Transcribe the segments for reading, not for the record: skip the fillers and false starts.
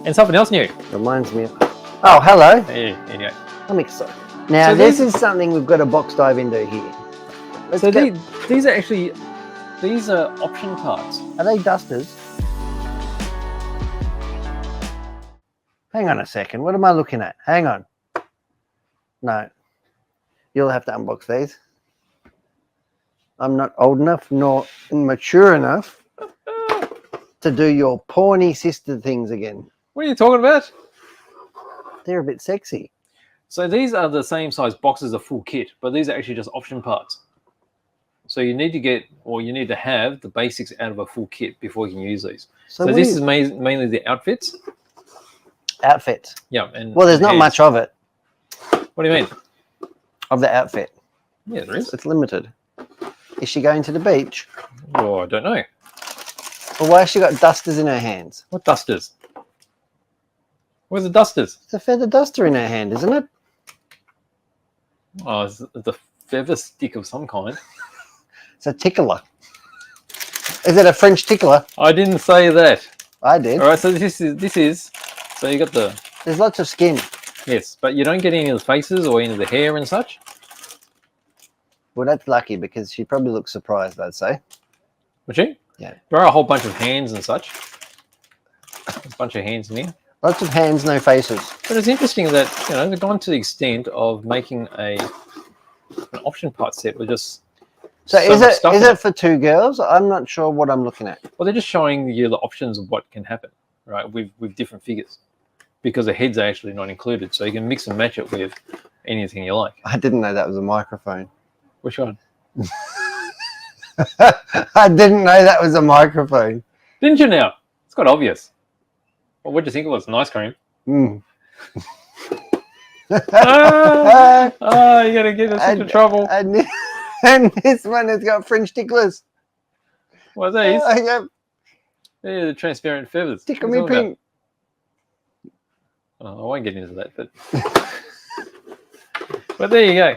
And something else new. Reminds me of... Oh, hello. There you go. I'm excited. Now, So this is something we've got a box dive into here. So these are actually, these are option parts. Are they dusters? Hang on a second. What am I looking at? Hang on. No. You'll have to unbox these. I'm not old enough nor mature enough to do your porny sister things again. What are you talking about? They're a bit sexy. So these are the same size boxes of full kit, but these are actually just option parts. So you need to get, or you need to have the basics out of a full kit before you can use these. So this is mainly the outfits. Outfits. Yeah. And well, there's not much of it. What do you mean? Of the outfit. Yeah, there is. It's limited. Is she going to the beach? Oh, I don't know. Well, why has she got dusters in her hands? What dusters? Where's the dusters? It's a feather duster in her hand, isn't it? Oh, it's a feather stick of some kind. It's a tickler. Is it a French tickler? I didn't say that. I did. All right, so this is. So you got the. There's lots of skin. Yes, but you don't get any of the faces or any of the hair and such. Well, that's lucky because she probably looks surprised, I'd say. Would she? Yeah. There are a whole bunch of hands and such. There's a bunch of hands in here. Lots of hands, no faces. But it's interesting that, you know, they've gone to the extent of making an option part set with just. So is it for two girls? I'm not sure what I'm looking at. Well, they're just showing you the options of what can happen, right, with different figures. Because the heads are actually not included, so you can mix and match it with anything you like. I didn't know that was a microphone. Which one? I didn't know that was a microphone. Didn't you now? It's quite obvious. Well, what do you think it was? An ice cream? Mm. You're going to get us into trouble. And this one has got French ticklers. What are these? Yeah. They're the transparent feathers. Tickle me pink. Oh, I won't get into that, but there you go.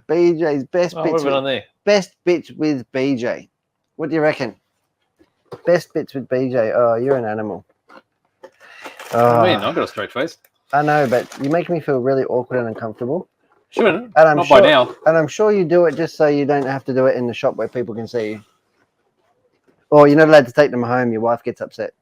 BJ's best bits. What have we on there? Best bits with BJ. What do you reckon? Best bits with BJ. Oh, you're an animal. I mean, I've got a straight face. I know, but you make me feel really awkward and uncomfortable. Shouldn't. And I'm not sure, by now. And I'm sure you do it just so you don't have to do it in the shop where people can see you. Or you're not allowed to take them home. Your wife gets upset.